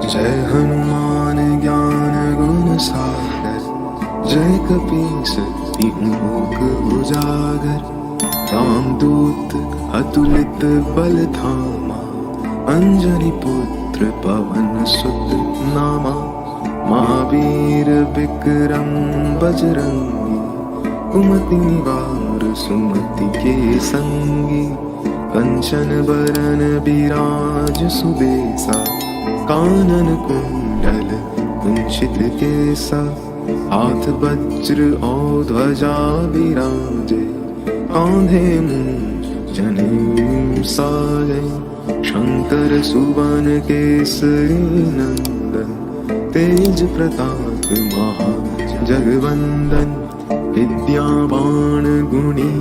जय हनुमान ज्ञान गुण सागर, जय कपीस तिहु लोक उजागर। रामदूत अतुलित बल धामा, अंजनी पुत्र पवन सुत नामा। महावीर विक्रम बजरंगी, कुमति निवार सुमति के संगी। कंचन बरन बिराज सुबेसा, कानन कुंडल कुंचित केसा। हाथ वज्र और ध्वजा विराजे, कांधे मूंज जनेऊ साजे। शंकर सुवन केसरी नंदन, तेज प्रताप महा जगवंदन। विद्यावान गुणी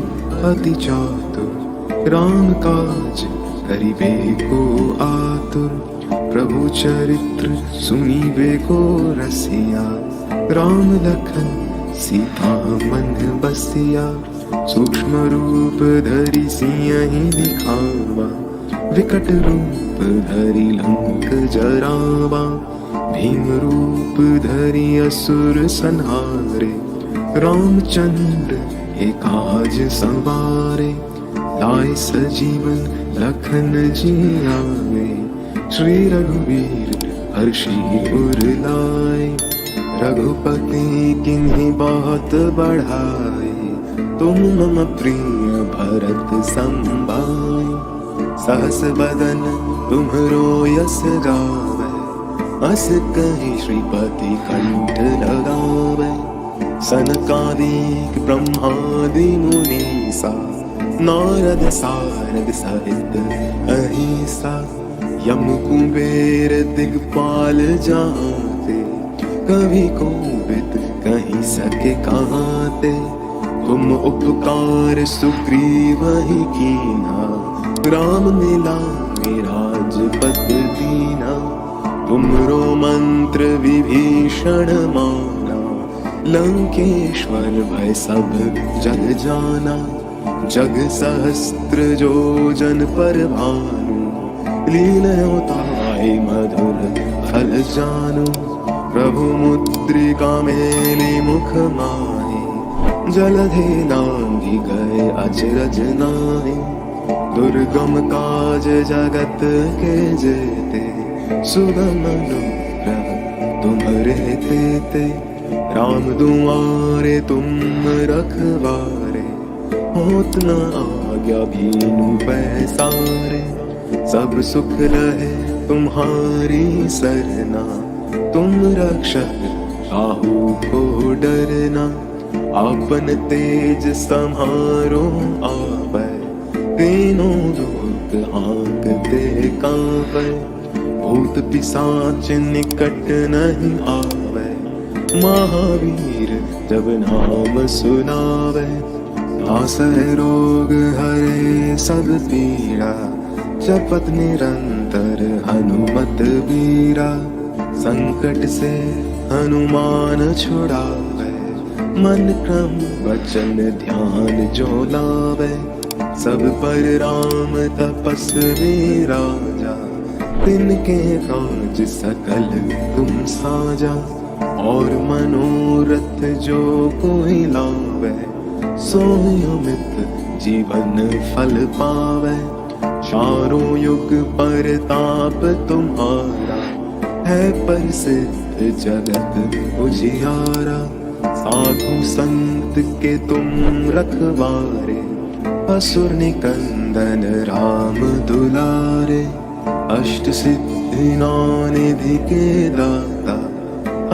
अति चातुर, राम काज करिबे को आतुर। प्रभु चरित्र सुनिबे को रसिया, राम लखन सीता मन बसिया। सूक्ष्म रूप धरि सियहि दिखावा, विकट रूप धरि लंक जरावा। भीम रूप धरि असुर संहारे, रामचंद्र एकाज सवारे। लाए सजीवन लखन जियावे, श्री रघुवीर हर्षि उर लाए। रघुपति किन्हीं बहुत बढ़ाए, तुम मम प्रिय भरत सम भाई। सहस बदन तुम्हरो यस गावे, अस कहि श्रीपति कंठ लगावे। सनकादिक ब्रह्मादि मुनीसा, नारद सारद सहित अहिसा। यम कुबेर दिगपाल जाते, कभी कोविद कहीं सके कहते। तुम उपकार सुग्रीवहि कीन्हा, राम मिलाए राजपद दीना। तुमरो मंत्र विभीषण माना, लंकेश्वर भय सब जग जाना। जग सहस्त्र जो जन पर भानु, लील्योताहि मधुर फल जानु। प्रभु मुद्रिका मेली मुख माहि, जलधि लांघि गए अचरज नाहि। दुर्गम काज जगत के जेते, सुगम अनुग्रह तुम्हरे तेते। राम दुआरे तुम रखवारे, होत न आज्ञा बीनु पैसारे। सब सुख रहे तुम्हारी सरना, तुम रक्षक काहू को डरना। आपन तेज सम्हारो आवे, तीनों लोक हाँकते कांपे। भूत पिशाच निकट नहीं आवे, महावीर जब नाम सुनावे। नासै रोग हरे सब पीड़ा, जपत निरंतर हनुमत बीरा। संकट से हनुमान छुड़ावे, मन क्रम वचन ध्यान जो लावे। सब पर राम तपस्वी राजा, तिनके काज सकल तुम साजा। और मनोरथ जो कोई लावे, सोई अमित जीवन फल पावे। चारों युग परताप तुम्हारा, है प्रसिद्ध जगत उजियारा। साधु संत के तुम रखवारे, असुर निकंदन राम दुलारे। अष्ट सिद्धि नौ निधि के दाता,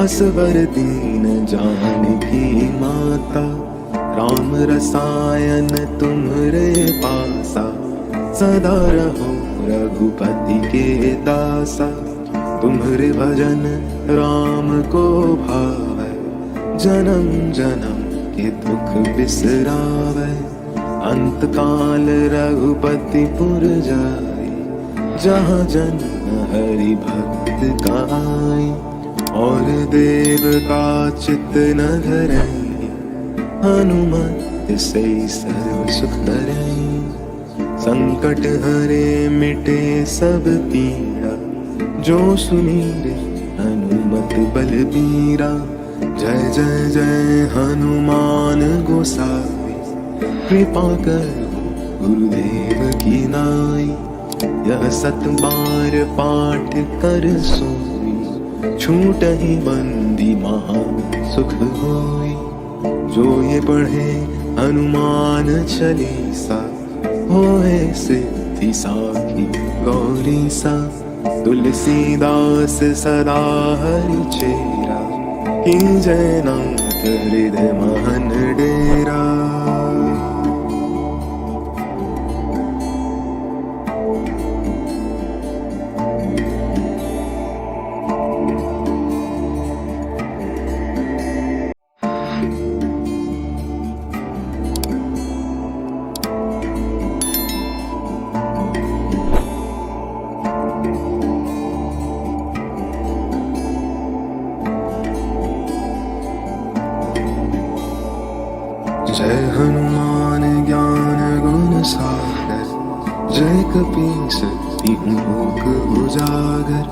असवर दीन जानकी माता। राम रसायन तुम्हरे पासा, सदा रहो रघुपति के दासा। तुम्हरे भजन राम को भावे, जन्म जन्म के दुख बिसरावे। अंत काल रघुपति पुर जाई, जहाँ जन्म हरि भक्त गाई। और देव का चित्त न धरई, हनुमत से सर्व सुख करई। संकट हरे मिटे सब पीड़ा, जो सुमीरे हनुमत बलबीरा। जय जय जय हनुमान गोसाई, कृपा करो गुरुदेव की नाई। यह सत बार पाठ कर सोई, छूटहि बंदी महा सुख होई। जो ये पढ़े हनुमान चालीसा, होए सिद्धि साखी गौरी सा। तुलसीदास सदा हरि चेरा, कीजय नाथ हृदय महन डेरा। जय हनुमान ज्ञान गुण सागर, जय कपीस तिहु लोक उजागर।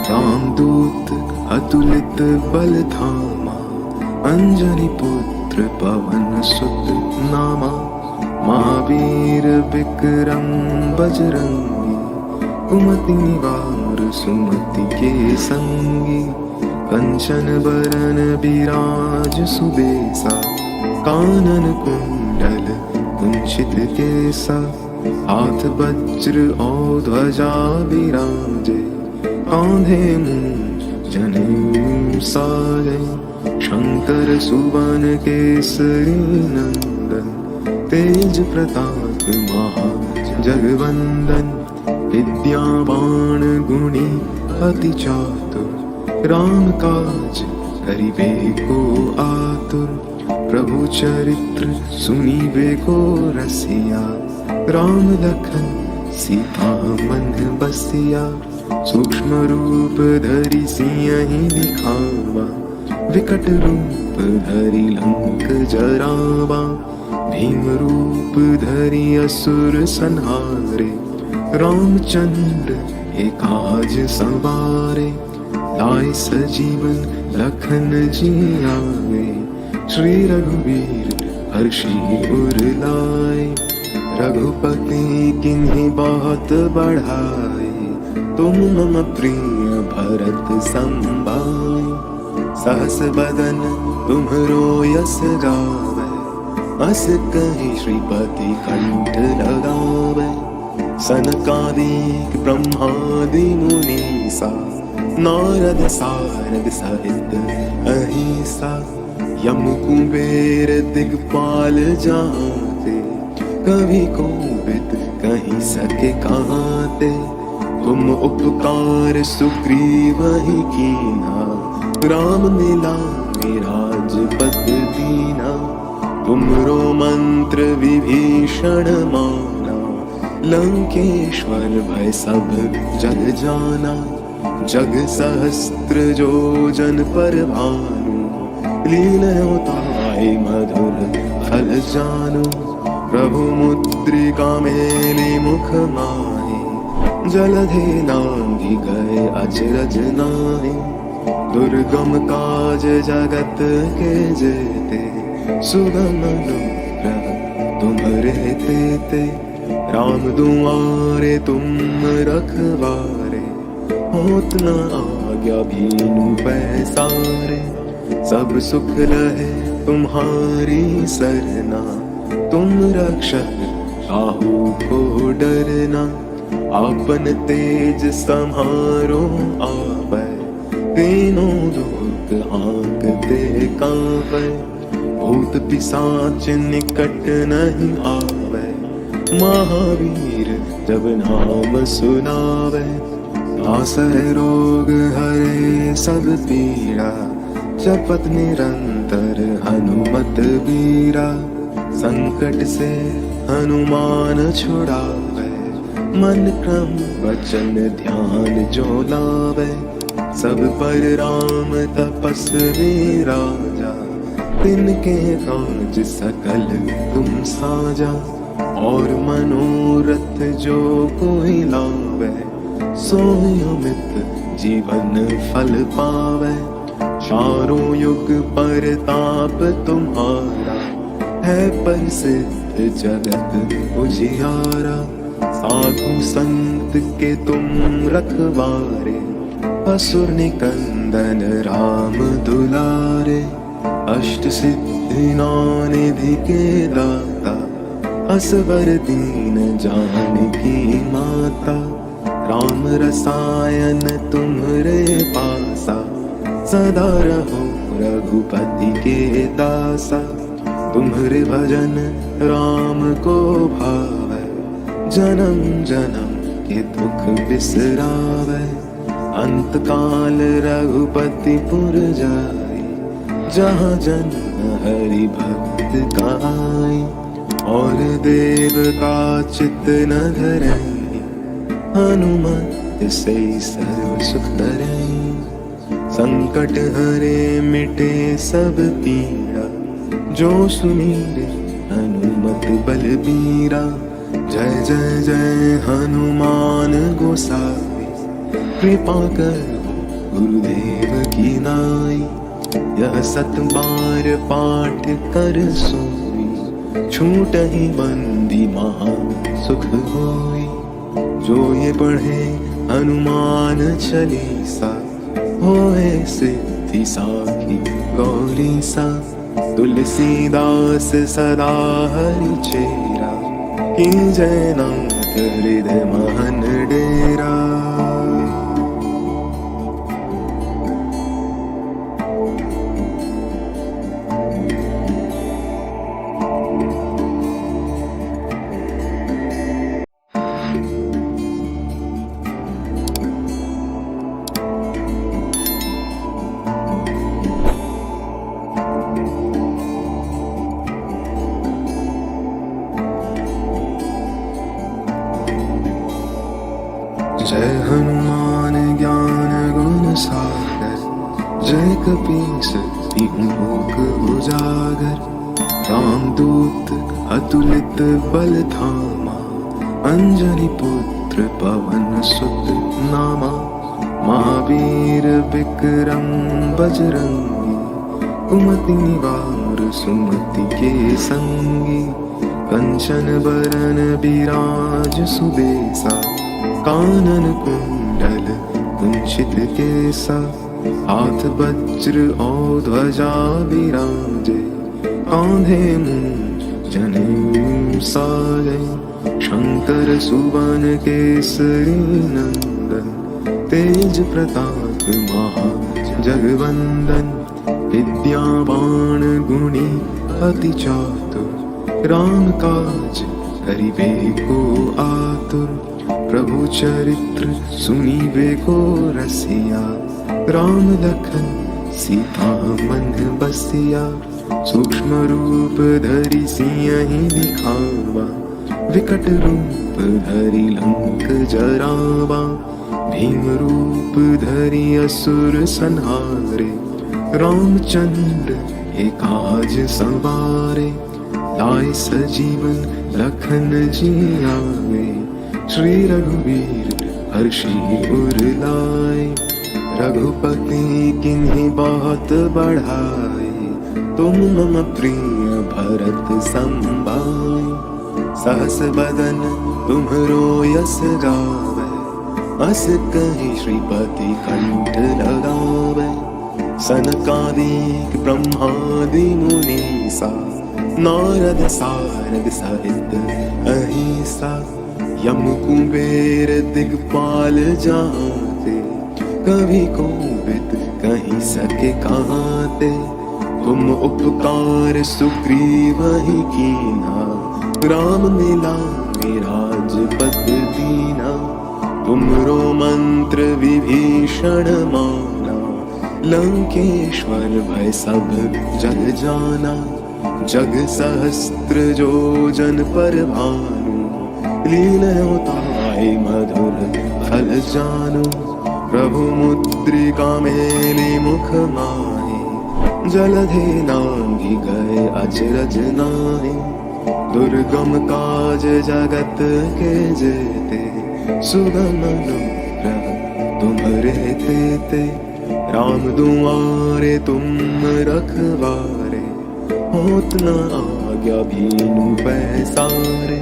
रामदूत अतुलित बल धामा, अंजनी पुत्र पवन सुत नामा। महावीर विक्रम बजरंगी, कुमति निवार सुमति के संगी। कंचन बरन बिराज सुबेसा, कानन कुंडल कुंचित केसा। हाथ वज्र और ध्वजा विराजे, कांधे मूंज जनेऊ साजे। शंकर सुवन केसरी नंदन, तेज प्रताप महा जगवंदन। विद्यावान गुणी अति चातुर, राम काज करिबे को आतुर। प्रभु चरित्र सुनीबे को रसिया, राम लखन सीता मन बसिया। सूक्ष्म रूप धरि सियहि दिखावा, विकट रूप धरि लंक जरावा। भीम रूप धरि असुर संहारे, रामचंद्र एकाज सवारे। लाए सजीवन लखन जियावे, श्री रघुवीर हर्षि उर लाए। रघुपति किन्हीं बहुत बढ़ाए, तुम मम प्रिय भरत संभाए। सहस बदन तुम्हरो यस गावे, अस कहि श्रीपति कंठ लगावे। सनकादिक ब्रह्मादि मुनीसा, नारद सारद सहित अहिसा। यम कुबेर दिगपाल जाते, कभी कोविद कहीं सके कहते। तुम उपकार सुग्रीव ही कीना, राम मिलाए राजपद दीना। तुमरो मंत्र विभीषण माना, लंकेश्वर भय सब जग जाना। जग सहस्त्र जो जन पर भानु, लील्योताय मधुर फल जानु। प्रभु मुद्रिका मेली मुख माहि, जलधि नांगी गए अचरज नाहि। दुर्गम काज जगत के जेते, सुगम अनुग्रह तुम्हरे तेते। राम दुआरे तुम रखवारे, होत न आज्ञा भीनु पैसारे। सब सुख रहे तुम्हारी सरना, तुम रक्षक काहू को डरना। आपन तेज सम्हारो आवे, तीनों लोक हाँकते कांपे। भूत पिशाच निकट नहीं आवे, महावीर जब नाम सुनावे। नासै रोग हरे सब पीड़ा, जपत निरंतर हनुमत बीरा। संकट से हनुमान छुड़ावे, मन क्रम वचन ध्यान जो लावे। सब पर राम तपस्वी राजा, तिनके काज सकल तुम साजा। और मनोरथ जो कोई लावे, सोई अमित जीवन फल पावे। चारों युग पर ताप तुम्हारा, है प्रसिद्ध जगत उजियारा। साधु संत के तुम रखवारे, असुर निकंदन राम दुलारे। अष्ट सिद्धि नौ निधि के दाता, असवर दीन जानकी माता। राम रसायन तुम्हरे पासा, सदा रहो रघुपति के दासा। तुम्हरे भजन राम को भावे, जन्म जन्म के दुख बिसरावे। अंत काल रघुपति पुर जाई, जहाँ जन्म हरि भक्त का आई। और देवता चित्त न धरई, हनुमत से सर्व सुख करई। संकट हरे मिटे सब पीड़ा, जो सुमीरे हनुमत बलबीरा। जय जय जय हनुमान गोसाई, कृपा करो गुरुदेव की नाई। यह सत बार पाठ कर सोई, छूटहि बंदी महा सुख होई। जो ये पढ़े हनुमान चालीसा, होए सिद्धि साखी गौरी सा। तुलसीदास सदा हरि चेरा, की जय नाथ हृदय महन डेरा। जय हनुमान ज्ञान गुण सागर, जय कपीस तिहु लोक उजागर। रामदूत अतुलित बल धामा, अंजनी पुत्र पवन सुत नामा। महावीर विक्रम बजरंगी, कुमति निवार सुमति के संगी। कंचन बरन बिराज सुबेसा, कानन कुंडल कुंचित केसा। हाथ वज्र और ध्वजा विराजे, कांधे मूंज जनेऊ साजे। शंकर सुवन केसरी नंदन, तेज प्रताप महा जगवंदन। विद्यावान गुणी अति चातुर, राम काज करिबे को आतुर। प्रभु चरित्र सुनीबे को रसिया, राम लखन सीता मन बसिया। सूक्ष्म रूप धरि सियहि दिखावा, विकट रूप धरि लंक जरावा। भीम रूप धरि असुर संहारे, रामचंद्र के काज संवारे। लाए सजीवन लखन जियावे, श्री रघुवीर हर्षि उर लाए। रघुपति किन्हीं बहुत बढ़ाए, तुम मम प्रिय भरत संभाए। सहस बदन तुम्हरो यस गावे, अस कहि श्रीपति कंठ लगावे। सनकादिक ब्रह्मादि मुनीसा, नारद सारद सहित अहिसा। यम कुबेर दिगपाल जाते, कभी कोविद कहीं सके कहते। तुम उपकार सुग्रीव ही कीना, राम मिलाए राजपद दीना। तुमरो मंत्र विभीषण माना, लंकेश्वर भय सब जग जाना। जग सहस्त्र जो जन पर भानु, लील्योताय मधुर फल जानु। प्रभु मुद्रिका मेली मुख माहि, जलधि नांगी गए अचरज नाहि। दुर्गम काज जगत के जेते, सुगम अनुग्रह तुम्हारे तेते। राम दुआरे तुम रखवारे, होत न आज्ञा भीनु पैसारे।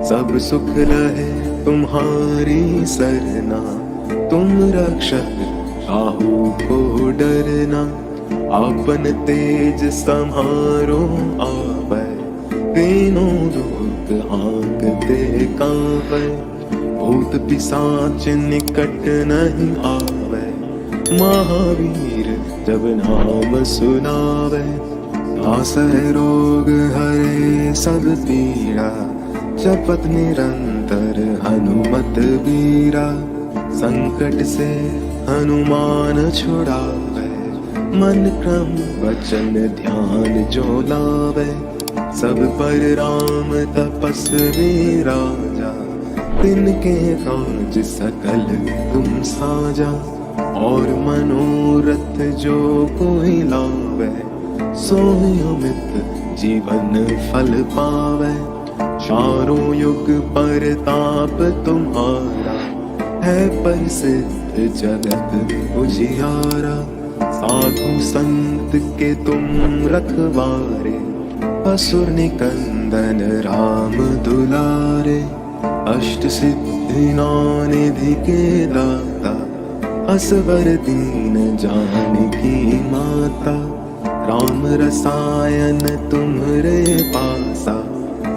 सब सुख रहे तुम्हारी सरना, तुम रक्षक काहू को डरना। आपन तेज सम्हारो आवे, तीनों लोक हाँकते कांपे। भूत पिशाच निकट नहीं आवे, महावीर जब नाम सुनावे। आसै रोग हरे सब पीड़ा, जपत निरंतर हनुमत बीरा। संकट से हनुमान छुड़ावे, मन क्रम वचन ध्यान जो लावे। सब पर राम तपस्वी राजा, तिनके काज सकल तुम साजा। और मनोरथ जो कोई लावे, सोई अमित जीवन फल पावे। चारों युग पर ताप तुम्हारा, है प्रसिद्ध जगत उजियारा। साधु संत के तुम रखवारे, असुर निकंदन राम दुलारे। अष्ट सिद्धि नौ निधि के दाता, असवर दीन जानकी माता। राम रसायन तुम्हरे पासा,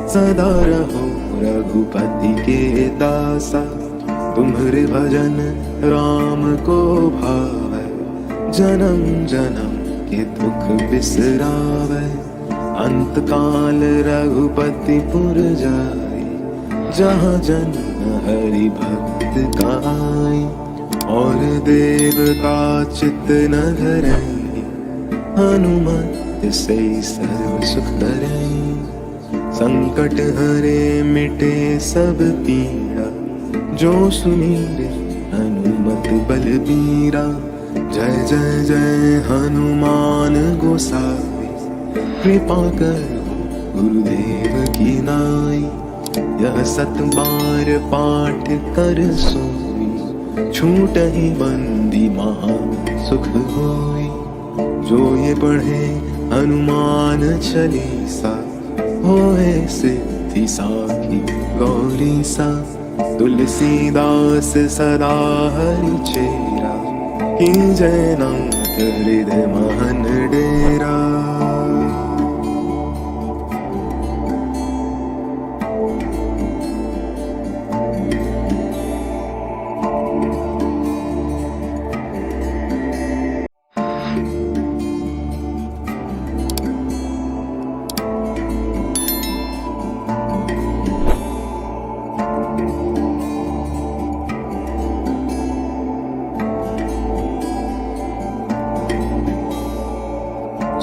सदा रहो रघुपति के दासा। तुम्हरे भजन राम को भावे, जन्म जन्म के दुख बिसरावे। अंत काल रघुपति पुर जाई, जहाँ जन्म हरि भक्त का आई। और देवता चित्त न धरई, हनुमत से सर्व सुख करई। संकट हरे मिटे सब पीड़ा, जो सुनीरे हनुमत बलबीरा। जय जय जय हनुमान गोसाई, कृपा करो गुरुदेव की नाई। यह सत बार पाठ कर सोई, छूट ही बंदी महा सुख होई। जो ये पढ़े हनुमान चालीसा, होए सिद्धि साखी गौरी सा। तुलसीदास सदा हरि चेरा, की जय नाथ हृदय महन डेरा।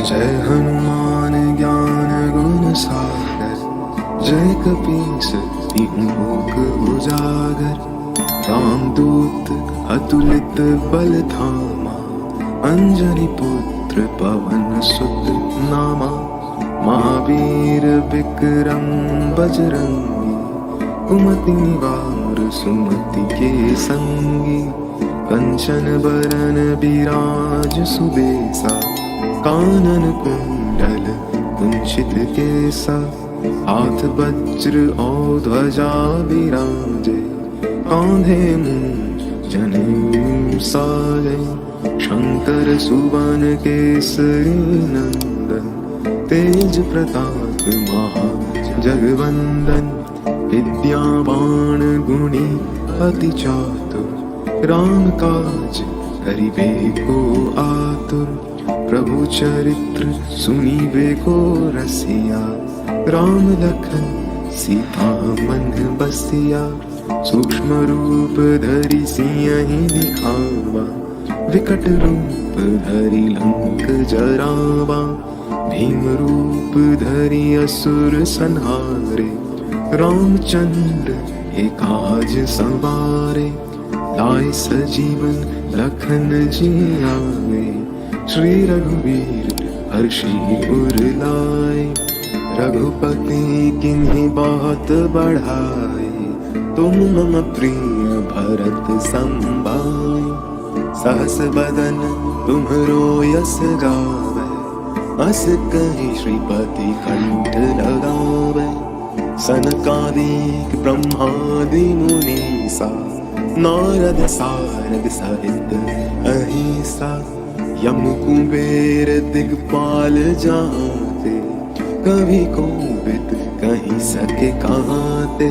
जय हनुमान ज्ञान गुण सागर, जय कपीस तिहु लोक उजागर। रामदूत अतुलित बल धामा, अंजनी पुत्र पवन सुत नामा। महावीर विक्रम बजरंगी, कुमति निवार सुमति के संगी। कंचन बरन बिराज सुबेसा, कानन कुंडल कुंचित केसा। हाथ वज्र और ध्वजा विराजे, कांधे मूंज जनेऊ साजे। शंकर सुवन केसरी नंदन, तेज प्रताप महा जगवंदन। विद्यावान गुणी अति चातुर, राम काज करिबे को आतुर। प्रभु चरित्र सुनीबे को रसिया, राम लखन सीता मन बसिया। सूक्ष्म रूप धरि सियहि दिखावा, विकट रूप धरि लंक जरावा। भीम रूप धरि असुर संहारे, रामचंद्र के काज संवारे। लाए सजीवन लखन जियावे, श्री रघुवीर हर्षि उर लाए। रघुपति किन्हीं बहुत बढ़ाई, तुम मम प्रिय भरत संभाई। सहस बदन तुम्हरो यस गावे, अस कहि श्रीपति कंठ लगावे। सनकादिक ब्रह्मादि मुनीसा, नारद सारद सहित अहिसा। यम कुबेर दिगपाल जाते, कभी कोविद कहीं सके कहते।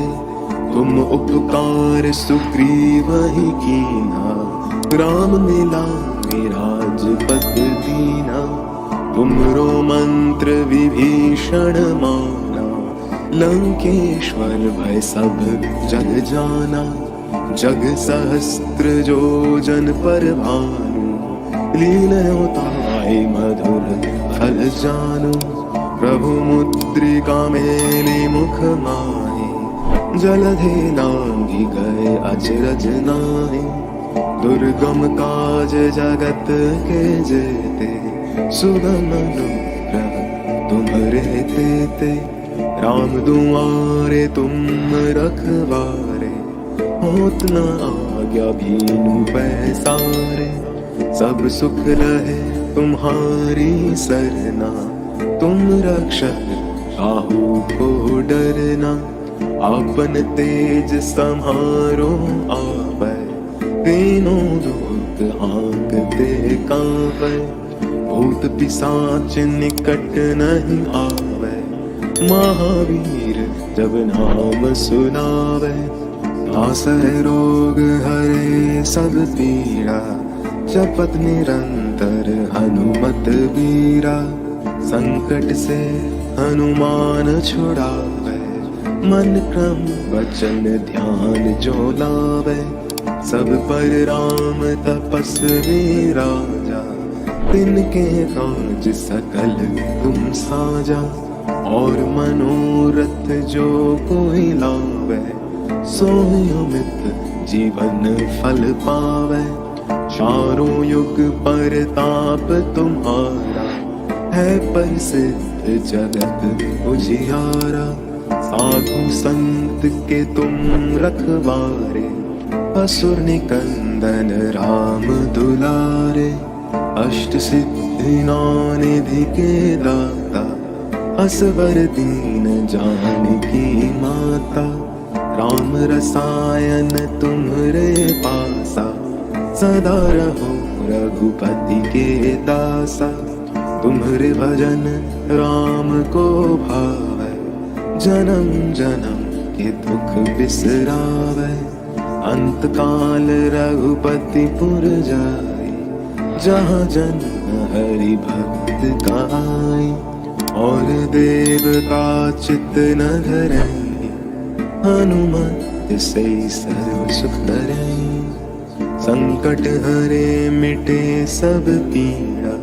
तुम उपकार सुग्रीव ही कीना, राम मिलाए राजपद दीना। तुमरो मंत्र विभीषण माना, लंकेश्वर भय सब जग जाना। जग सहस्त्र जो जन पर भानु, लील्योताय मधुर फल जानु। प्रभु मुद्रिका मेली मुख माहि, जलधि लांघि गए अचरज नाहि। दुर्गम काज जगत के जेते, सुगम अनुग्रह तुम्हरे तेते। राम दुआरे तुम रखवारे, होत न आज्ञा भीनु पैसारे। सब सुख रहे तुम्हारी सरना, तुम रक्षक काहू को डरना। आपन तेज समारो आवे, तीनों लोक हांकते कांपे। भूत पिशाच निकट नहीं आवे, महावीर जब नाम सुनावे। नासै रोग हरे सब पीड़ा, जपत निरंतर हनुमत बीरा। संकट से हनुमान छुड़ावे, मन क्रम वचन ध्यान जो लावे। सब पर राम तपस्वी राजा, तिनके काज सकल तुम साजा। और मनोरथ जो कोई लावे, सोई अमित जीवन फल पावे। चारों युग परताप तुम्हारा, है प्रसिद्ध जगत उजियारा। साधु संत के तुम रखवारे, असुर निकंदन राम दुलारे। अष्ट सिद्धि नौ निधि के दाता, असवर दीन जानकी माता। राम रसायन तुम्हरे पासा, सदा रहो रघुपति के दासा। तुम्हरे भजन राम को भावे, जन्म जन्म के दुख बिसरावे। अंत काल रघुपति पुर जाई, जहाँ जन्म हरि भक्त गाई। और देवता चित्त न धरई, हनुमत से सर्व सुख करई। संकट हरे मिटे सब पीड़ा,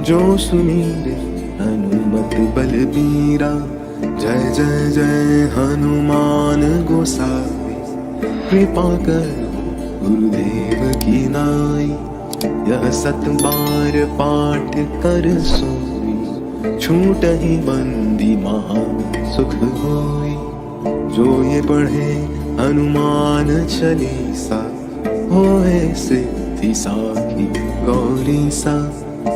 जो सुमीरे हनुमत बलबीरा। जय जय जय हनुमान गोसाई, कृपा करो गुरुदेव की नाई। यह सत बार पाठ कर सोई, छूटहि बंदी महा सुख होई। जो ये पढ़े हनुमान चालीसा, होए सिद्धि साखी गौरी सा।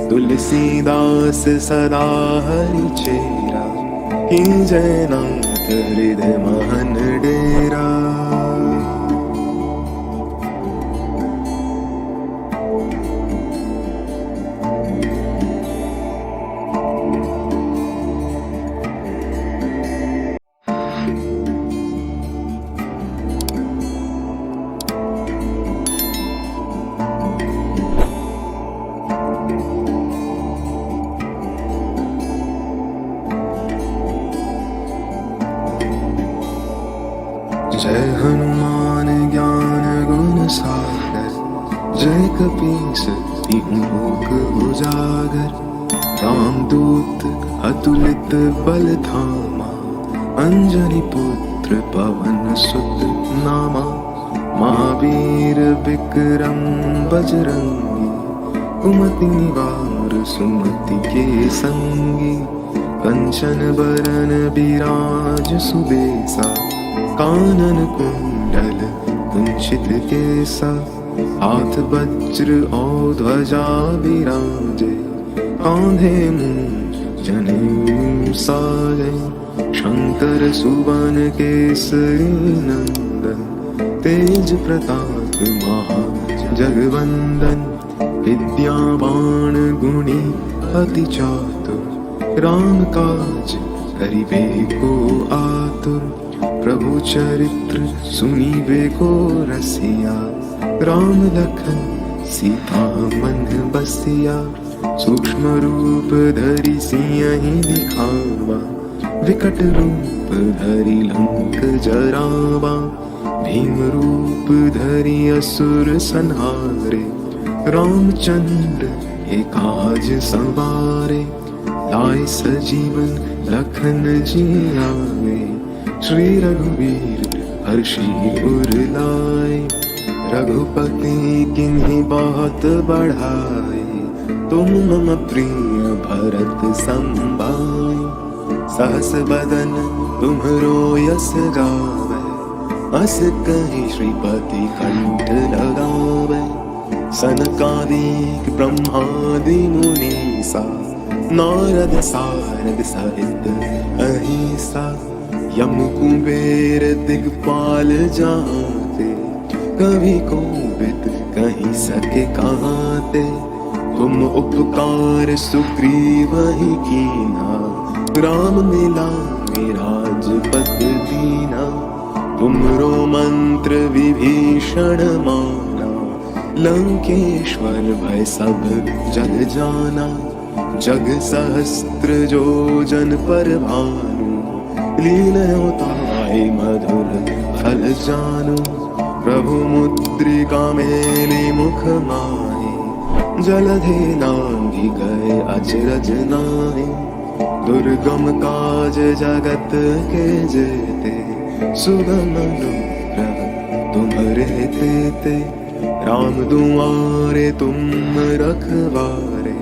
तुलसीदास सदा हरि चेरा, कीजय नाथ हृदय महन डेरा। जय हनुमान ज्ञान गुण सागर, जय कपीस तिहुँ लोक उजागर। रामदूत अतुलित बल धामा, अंजनी पुत्र पवन सुत नामा। महावीर विक्रम बजरंगी, कुमति निवार सुमति के संगी। कंचन बरन बिराज सुबेसा, कानन कुंडल कुंचित केसा, हाथ वज्र और ध्वजा विराजे, कांधे मूंज जनेऊ साजे। शंकर सुवन केसरी नंदन, तेज प्रताप महा जगवंदन। विद्यावान गुणी अति चातुर, राम काज करिबे को आतुर। प्रभु चरित्र सुनिबे को रसिया, राम लखन सीता मन बसिया। सूक्ष्म रूप धरि सियहि दिखावा, विकट रूप धरि लंक जरावा। भीम रूप धरि असुर संहारे, रामचंद्र के काज संवारे। लाए सजीवन लखन जियावे, श्री रघुवीर हर्षि उर लाए। रघुपति किन्हीं बहुत बढ़ाए, तुम मम प्रिय भरत संभाए। सहस बदन तुम्हरो यस गावे, अस कहि श्रीपति कंठ लगावे। सनकादिक ब्रह्मादि मुनीसा, नारद सारद सहित अहिसा। यम कुबेर दिगपाल जाते, कभी कोविद कहीं सके कहते। तुम उपकार सुग्रीव ही कीना, राम मिलाए राजपद दीना। तुमरो मंत्र विभीषण माना, लंकेश्वर भय सब जग जाना। जग सहस्त्र जो जन पर भानु, लील्योताय मधुर फल जानु। प्रभु मुद्रिका मेली मुख माहि, जलधि लांघि गए अचरज नाहि। दुर्गम काज जगत के जेते, सुगम अनुग्रह तुम्हरे तेते। राम दुआरे तुम रखवारे,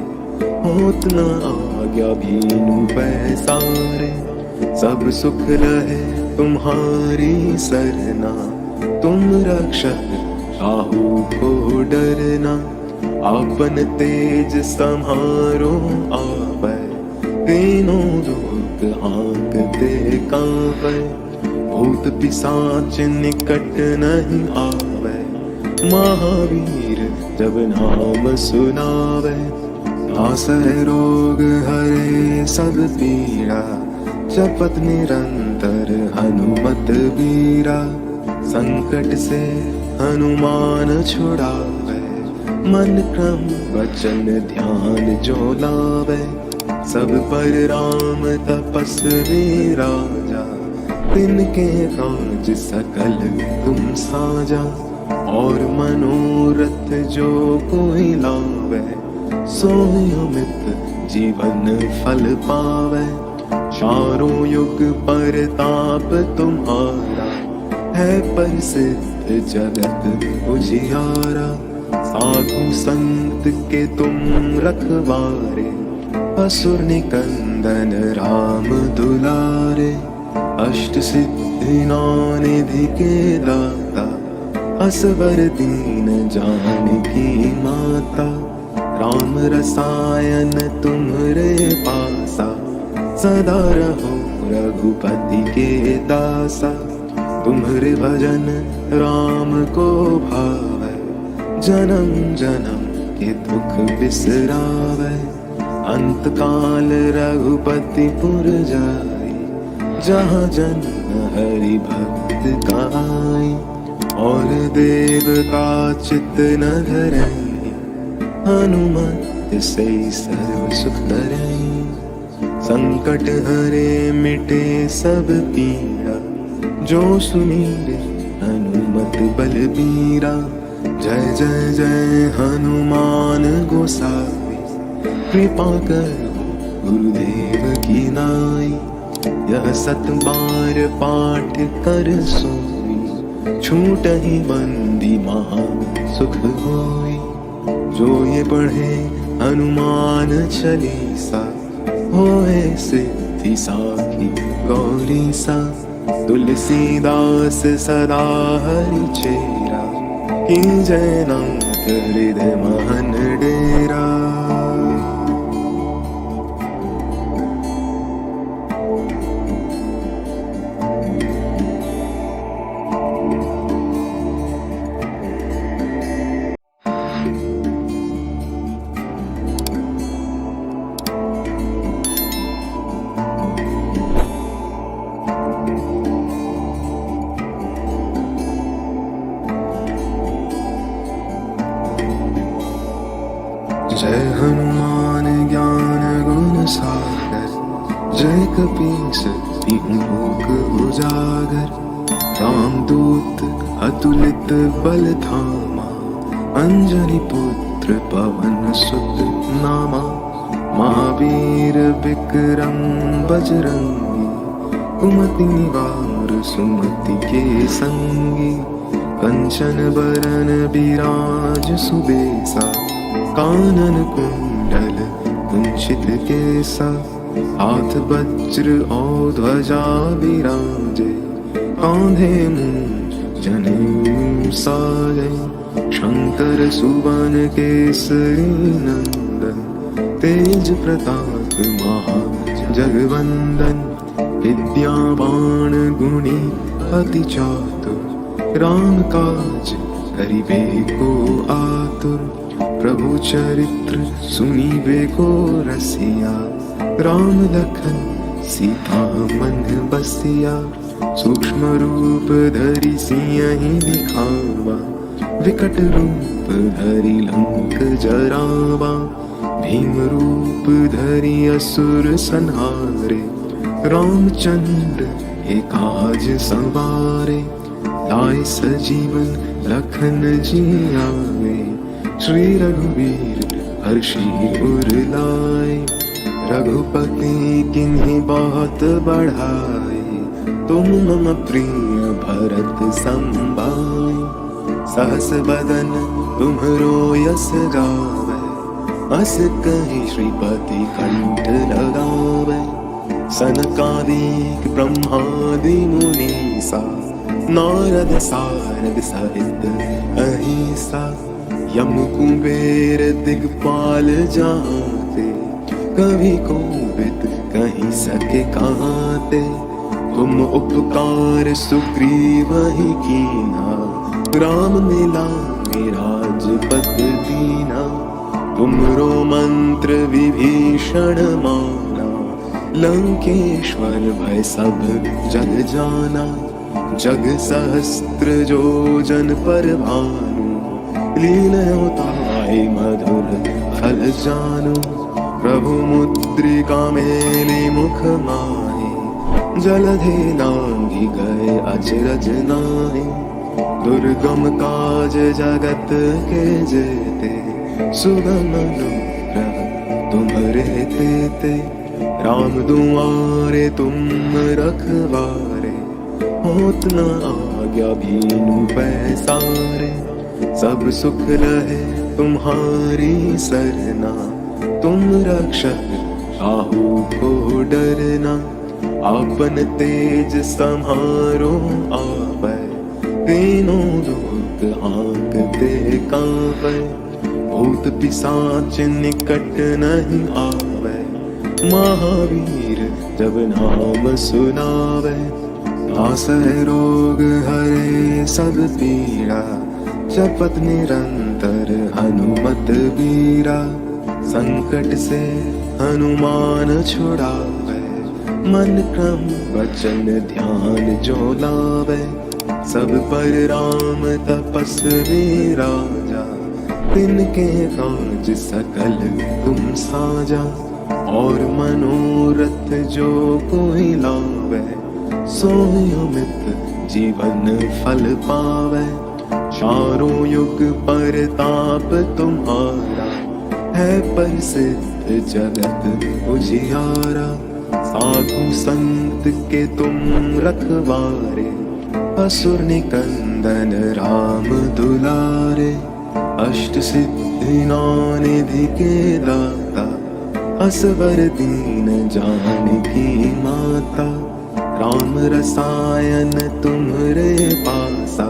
होत न आज्ञा भीनु पैसारे। सब सुख रहे तुम्हारी सरना, तुम रक्षक काहू को डरना। आपन तेज सम्हारो आवे, तीनों लोक हाँकते कांपे। भूत पिशाच निकट नहीं आवे, महावीर जब नाम सुनावे। नासै रोग हरे सब पीड़ा, जपत निरंतर हनुमत बीरा। संकट से हनुमान छुड़ावे, मन क्रम वचन ध्यान जो लावे। सब पर राम तपस्वी राजा, तिनके काज सकल तुम साजा। और मनोरथ जो कोई लावे, सोई अमित जीवन फल पावे। चारों युग पर ताप तुम्हारा, है प्रसिद्ध जगत उजियारा। साधु संत के तुम रखवारे, असुर निकंदन राम दुलारे। अष्ट सिद्धि नौ निधि के दाता, असवर दीन जानकी माता। राम रसायन तुम्हरे पासा, सदा रहो रघुपति के दासा। तुम्हरे भजन राम को भावे, जन्म जन्म के दुख बिसरावे। अंत काल रघुपति पुर जाई, जहाँ जन्म हरि भक्त का आई। और देवता चित्त न धरई, हनुमत से सर्व सुख करई। संकट हरे मिटे सब पीड़ा, जो सुनीरे हनुमत बलबीरा। जय जय जय हनुमान गोसाई, कृपा करो गुरुदेव की नाई। यह सत बार पाठ कर सोई, छूट ही बंदी महा सुख होई। जो ये पढ़े हनुमान चालीसा, होए सिद्ध थी साखी गौरी सा। तुलसीदास सदा हरि चेरा, की जयनाथ हृदय महन डेरा। जय हनुमान ज्ञान गुण सागर, जय कपीस तिहु लोक उजागर। रामदूत अतुलित बल धामा, अंजनी पुत्र पवन सुत नामा। महावीर विक्रम बजरंगी, कुमति निवार सुमति के संगी। कंचन बरन बिराज सुबेसा, कानन कुंडल कुंचित केसा। हाथ वज्र और ध्वजा विराजे, कांधे मूंज जनेऊ साजे। शंकर सुवन केसरी नंदन, तेज प्रताप महा जगवंदन। विद्यावान गुणी अति चातुर, राम काज करिबे को आतुर। प्रभु चरित्र सुनीबे को रसिया, राम लखन सीता मन बसिया। सूक्ष्म रूप धरि सियहि दिखावा, विकट रूप धरि लंक जरावा। भीम रूप धरि असुर संहारे, रामचंद्र के काज संवारे। लाए सजीवन लखन जियावे, श्री रघुवीर हर्षि उर लाए। रघुपति किन्हीं बहुत बढ़ाए, तुम मम प्रिय भरत संभाए। सहस बदन तुम्हरो यस गावे, अस कहि श्रीपति कंठ लगावे। सनकादिक ब्रह्मादि मुनीसा, नारद सारद सहित अहिसा। यम कुबेर दिगपाल जाते, कभी कोविद कहीं सके कहते। तुम उपकार सुग्रीव ही कीना, राम मिलाए राजपद दीना। तुमरो मंत्र विभीषण माना, लंकेश्वर भय सब जग जाना। जग सहस्त्र जो जन पर भानु, लील्योताहि मधुर फल जानु। प्रभु मुद्रिका मेलि मुख माहि, जलधि लांघि गए अचरज नाहि। दुर्गम काज जगत के जेते, सुगम अनुग्रह तुम्हरे तेते। राम दुआरे तुम रखवारे, होत न आज्ञा बीनु पैसारे। सब सुख रहे तुम्हारी सरना, तुम रक्षक काहू को डरना। आपन तेज सम्हारो आपै, तीनों लोक हाँकते कांपै। भूत पिशाच निकट नहीं आवे, महावीर जब नाम सुनावे। नासै रोग हरे सब पीड़ा, जपत निरंतर हनुमत बीरा। संकट से हनुमान छुड़ावे, मन क्रम वचन ध्यान जो लावे। सब पर राम तपस्वी राजा, तिनके काज सकल तुम साजा। और मनोरथ जो कोई लावे, सोई अमित जीवन फल पावे। चारों युग परताप तुम्हारा, है प्रसिद्ध जगत उजियारा। साधु संत के तुम रखवारे, असुर निकंदन राम दुलारे। अष्ट सिद्धि नौ निधि के दाता, असवर दीन जानकी माता, राम रसायन तुम्हरे पासा,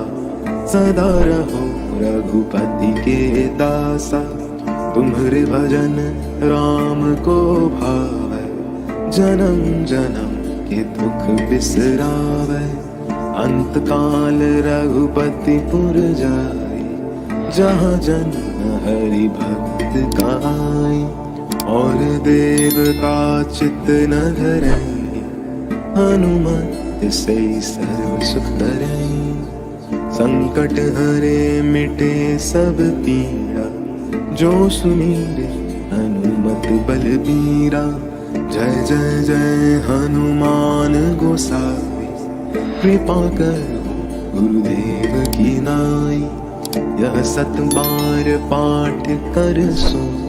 सदा रहो रघुपति के दासा। तुम्हरे भजन राम को भावै, जन्म जन्म के दुख बिसरावै। अंत काल रघुपति पुर जाई, जहाँ जन्म हरि भक्त गाई। और देवता चित्त न धरई, हनुमत से सर्व सुख करई। संकट हरे मिटे सब पीड़ा, जो सुमीरे हनुमत बलबीरा। जय जय जय हनुमान गोसाई, कृपा करो गुरुदेव की नाई। यह सत बार पाठ कर सोई,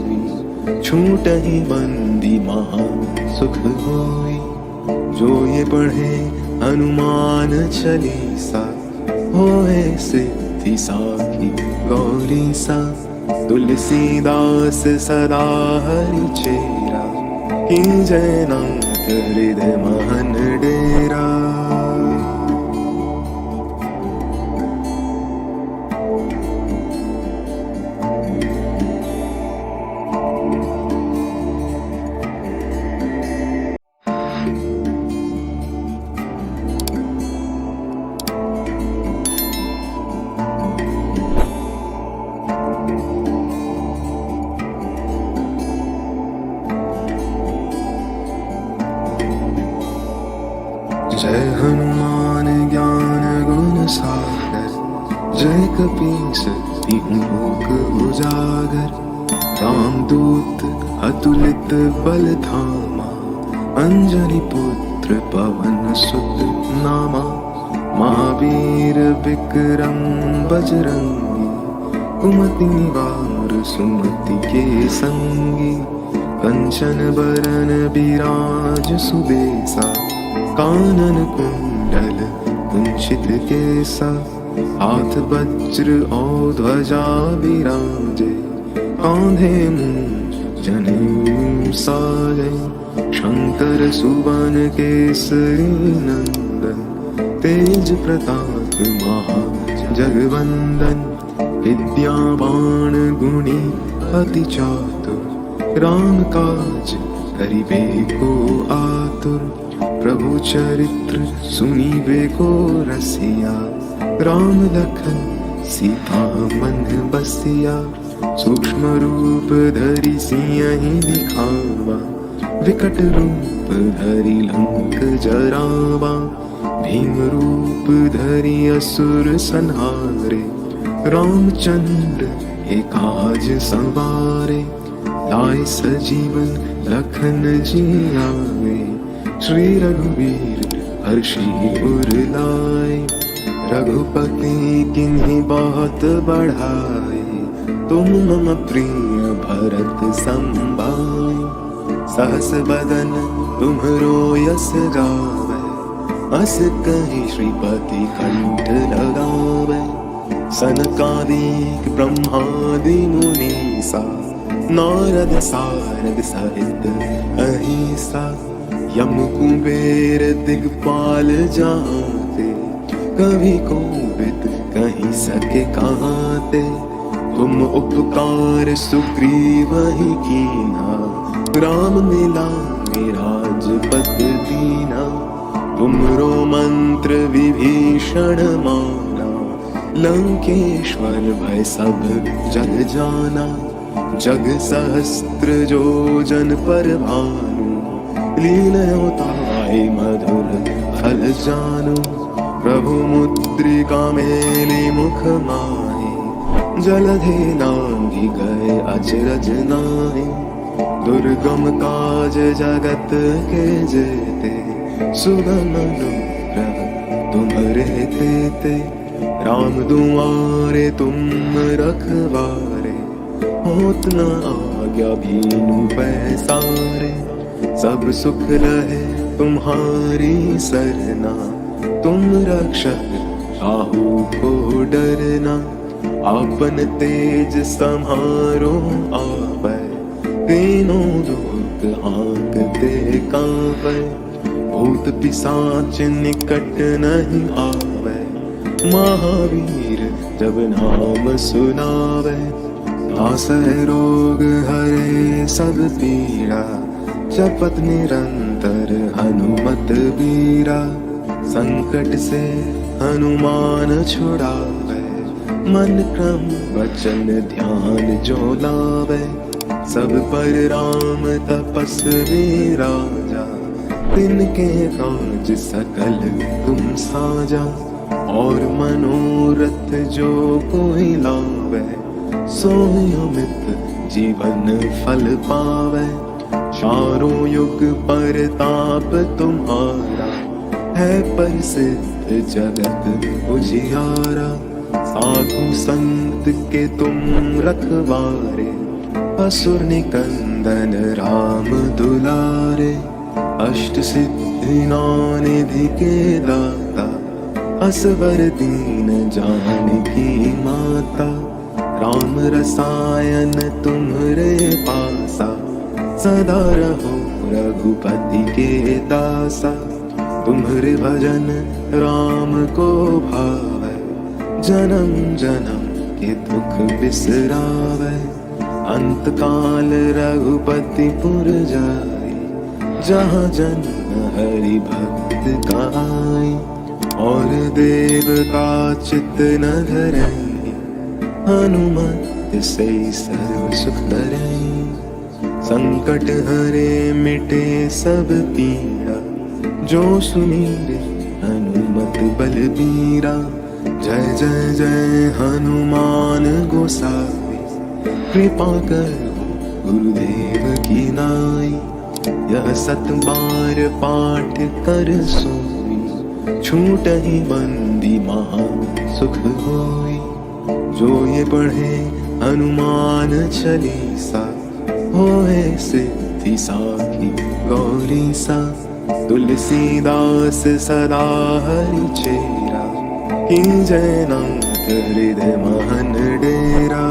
छूटहि बंदी महा सुख होई। जो ये पढ़े हनुमान चालीसा, होए सिद्धि साखी गौरी सा। तुलसीदास सदा हरि चेरा, कीजय नाथ हृदय महन डेरा। जय हनुमान ज्ञान गुण सागर, जय कपीस तिहुँ लोक उजागर। रामदूत अतुलित बल धामा, अंजनी पुत्र पवन सुत नामा। महावीर विक्रम बजरंगी, कुमति निवार सुमति के संगी। कंचन बरन बिराज सुबेसा, कानन कुंडल कुंचित केसा। हाथ वज्र और ध्वजा विराजे, कांधे मूंज जनेऊ साजे। शंकर सुवन केसरी नंदन, तेज प्रताप महा जगवंदन। विद्यावान गुणी अति चातुर, राम काज करिबे को आतुर। प्रभु चरित्र सुनीबे को रसिया, राम लखन सीता मन बसिया। सूक्ष्म रूप धरि सियहि दिखावा, विकट रूप धरि लंक जरावा। भीम रूप धरि असुर संहारे, रामचंद्र के काज संवारे। लाए सजीवन लखन जियावे, श्री रघुवीर हर्षि उर लाए। रघुपति किन्हीं बहुत बढ़ाए, तुम मम प्रिय भरत संभाए। सहस बदन तुम्हरो यस गावे, अस कहि श्रीपति कंठ लगावे। सनकादिक ब्रह्मादि मुनीसा, नारद सारद सहित अहिसा। यम कुबेर दिगपाल जाते, कभी कोविद कहीं सके कहते। तुम उपकार सुग्रीव ही कीना, राम मिलाए राजपद दीना। तुमरो मंत्र विभीषण माना, लंकेश्वर भय सब जग जाना। जग सहस्त्र जो जन पर भानु, लील्योताय मधुर फल जानु। प्रभु मुद्रिका मेली मुख माहि, जलधि लांघि गए अचरज नाहि। दुर्गम काज जगत के जेते, सुगम अनुग्रह तुम्हरे तेते। राम दुआरे तुम रखवारे, होत न आज्ञा भीनु पैसारे। सब सुख रहे तुम्हारी सरना, तुम रक्षक काहू को डरना। आपन तेज सम्हारो आपै, तीनों लोक आंकते कांपे, भूत पिशाच निकट नहीं आवे। महावीर जब नाम सुनावे, आसै रोग हरे सब पीड़ा। जपत निरंतर हनुमत बीरा, संकट से हनुमान छुड़ावे। मन क्रम वचन ध्यान जो लावे, सब पर राम तपस्वी राजा। तिनके काज सकल तुम साजा, और मनोरथ जो कोई लावे। सोई अमित जीवन फल पावे, चारों युग परताप तुम्हारा। है प्रसिद्ध जगत उजियारा, साधु संत के तुम रखवारे। असुर निकंदन राम दुलारे, अष्ट सिद्धि नौ निधि के दाता। असवर दीन जानकी माता, राम रसायन तुम्हरे पासा। सदा रहो रघुपति के दासा, तुम्हरे भजन राम को भावे। जन्म जन्म के दुख बिसरावे, अंत काल रघुपति पुर जाई। जहाँ जन्म हरि भक्त का आई, और देवता चित्त न धरई। हनुमत से सर्व सुख करई, संकट हरे मिटे सब पीड़ा। जो सुमीरे हनुमत बलबीरा, जय जय जय हनुमान गोसाई। कृपा करो गुरुदेव की नाई, यह सत बार पाठ कर सोई। छूटहि बंदी महा सुख होई, जो ये पढ़े हनुमान चालीसा। होए सिद्धि साखी गौरी सा, तुलसीदास सदा हरि चेरा। की जय नाथ हृदय महन डेरा।